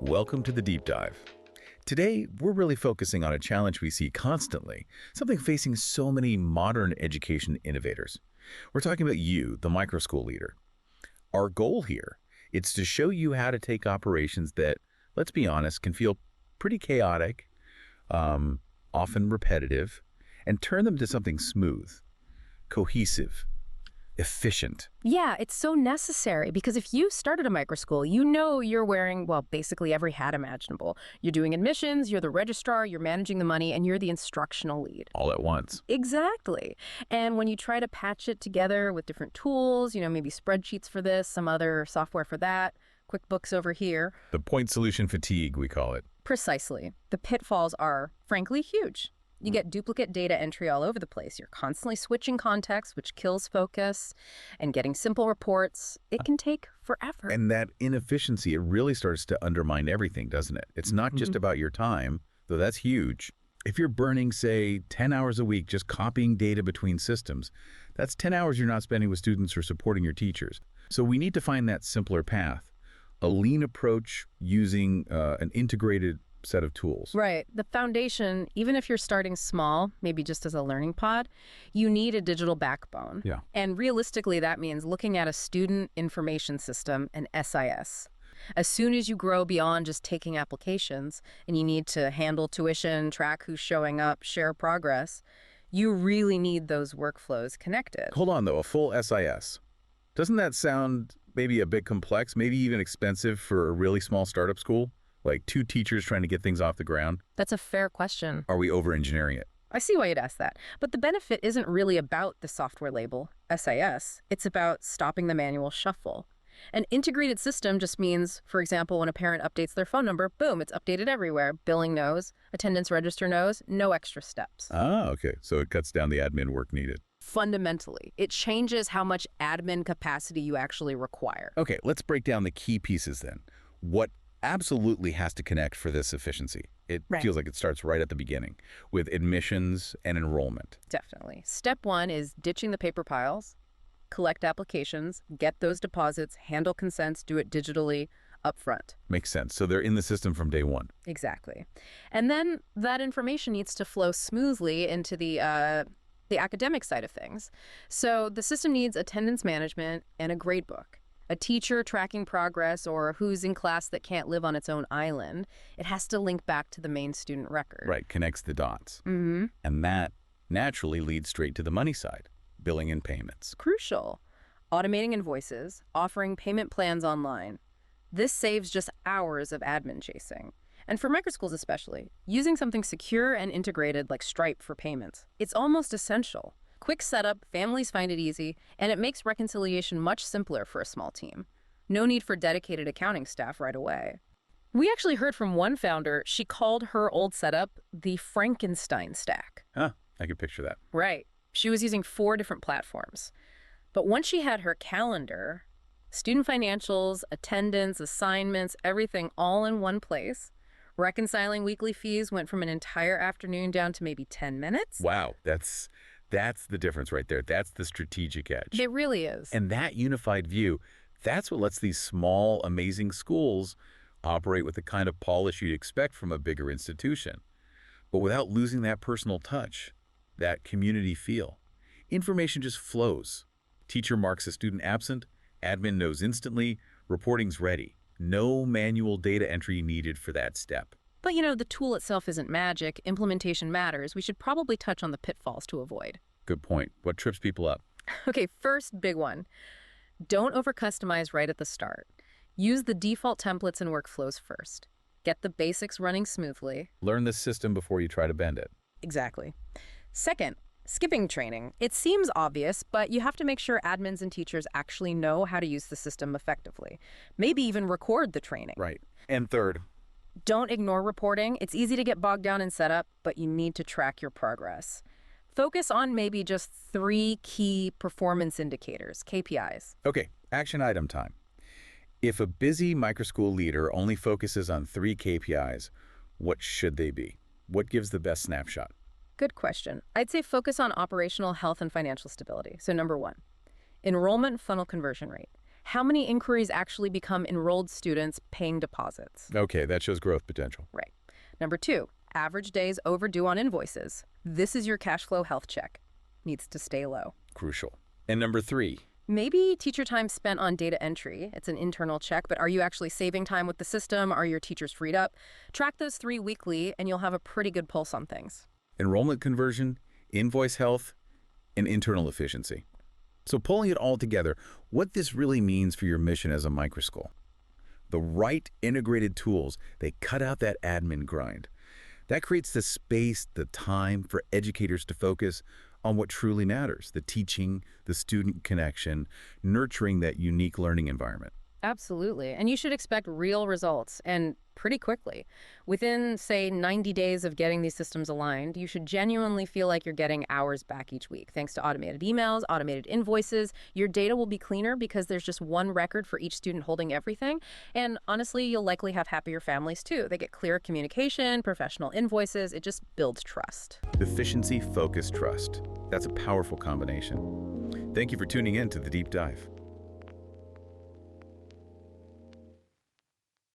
Welcome to the Deep Dive. Today, we're really focusing on a challenge we see constantly, something facing so many modern education innovators. We're talking about you, the microschool leader. Our goal here is to show you how to take operations that, let's be honest, can feel pretty chaotic, often repetitive, and turn them to something smooth, cohesive, efficient. Yeah, it's so necessary because if you started a microschool, you know you're wearing, well, basically every hat imaginable. You're doing admissions, you're the registrar, you're managing the money, and you're the instructional lead. All at once. Exactly. And when you try to patch it together with different tools, maybe spreadsheets for this, some other software for that, QuickBooks over here. The point solution fatigue, we call it. Precisely. The pitfalls are, frankly, huge. You get duplicate data entry all over the place. You're constantly switching context, which kills focus, and getting simple reports. It can take forever. And that inefficiency, it really starts to undermine everything, doesn't it? It's not just about your time, though that's huge. If you're burning, say, 10 hours a week just copying data between systems, that's 10 hours you're not spending with students or supporting your teachers. So we need to find that simpler path, a lean approach using an integrated set of tools. Right. The foundation, even if you're starting small, maybe just as a learning pod, you need a digital backbone. Yeah. And realistically, that means looking at a student information system, an SIS. As soon as you grow beyond just taking applications and you need to handle tuition, track who's showing up, share progress, you really need those workflows connected. Hold on, though, a full SIS. Doesn't that sound maybe a bit complex, maybe even expensive for a really small startup school? Like 2 teachers trying to get things off the ground? That's a fair question. Are we over-engineering it? I see why you'd ask that. But the benefit isn't really about the software label, SIS. It's about stopping the manual shuffle. An integrated system just means, for example, when a parent updates their phone number, boom, it's updated everywhere. Billing knows, attendance register knows, no extra steps. Ah, okay. So it cuts down the admin work needed. Fundamentally, it changes how much admin capacity you actually require. Okay, let's break down the key pieces then. What absolutely has to connect for this efficiency? It feels like it starts right at the beginning with admissions and enrollment. Definitely. Step 1 is ditching the paper piles, collect applications, get those deposits, handle consents, do it digitally up front. Makes sense. So they're in the system from day one. Exactly. And then that information needs to flow smoothly into the academic side of things. So the system needs attendance management and a gradebook. A teacher tracking progress or who's in class that can't live on its own island, it has to link back to the main student record. Right, connects the dots. And that naturally leads straight to the money side, billing and payments. Crucial. Automating invoices, offering payment plans online. This saves just hours of admin chasing. And for microschools especially, using something secure and integrated like Stripe for payments, it's almost essential. Quick setup, families find it easy, and it makes reconciliation much simpler for a small team. No need for dedicated accounting staff right away. We actually heard from one founder, she called her old setup the Frankenstein stack. Huh, I could picture that. Right. She was using 4 different platforms. But once she had her calendar, student financials, attendance, assignments, everything all in one place, reconciling weekly fees went from an entire afternoon down to maybe 10 minutes. Wow, that's the difference right there. That's the strategic edge. It really is. And that unified view, that's what lets these small, amazing schools operate with the kind of polish you'd expect from a bigger institution, but without losing that personal touch, that community feel. Information just flows. Teacher marks a student absent, admin knows instantly, reporting's ready. No manual data entry needed for that step. But the tool itself isn't magic. Implementation matters. We should probably touch on the pitfalls to avoid. Good point. What trips people up? Okay, first big one. Don't over-customize right at the start. Use the default templates and workflows first. Get the basics running smoothly. Learn the system before you try to bend it. Exactly. Second, skipping training. It seems obvious, but you have to make sure admins and teachers actually know how to use the system effectively. Maybe even record the training. Right. And third, don't ignore reporting. It's easy to get bogged down in setup, but you need to track your progress. Focus on maybe just 3 key performance indicators, KPIs. Okay, action item time. If a busy microschool leader only focuses on 3 KPIs, what should they be? What gives the best snapshot? Good question. I'd say focus on operational health and financial stability. So number 1, enrollment funnel conversion rate. how many inquiries actually become enrolled students paying deposits. Okay, that shows growth potential. Right. Number 2, average days overdue on invoices. This is your cash flow health check. Needs to stay low. Crucial. And number 3, Maybe teacher time spent on data entry. It's an internal check, but are you actually saving time with the system? Are your teachers freed up? Track those 3 weekly, and you'll have a pretty good pulse on things. enrollment conversion, invoice health, and internal efficiency. So pulling it all together, what this really means for your mission as a microschool. The right integrated tools, they cut out that admin grind. That creates the space, the time for educators to focus on what truly matters, the teaching, the student connection, nurturing that unique learning environment. Absolutely. And you should expect real results, and pretty quickly. Within, say, 90 days of getting these systems aligned, you should genuinely feel like you're getting hours back each week. Thanks to automated emails, automated invoices, your data will be cleaner because there's just one record for each student holding everything. And honestly, you'll likely have happier families too. They get clear communication, professional invoices. It just builds trust. Efficiency, focus, trust. That's a powerful combination. Thank you for tuning in to The Deep Dive.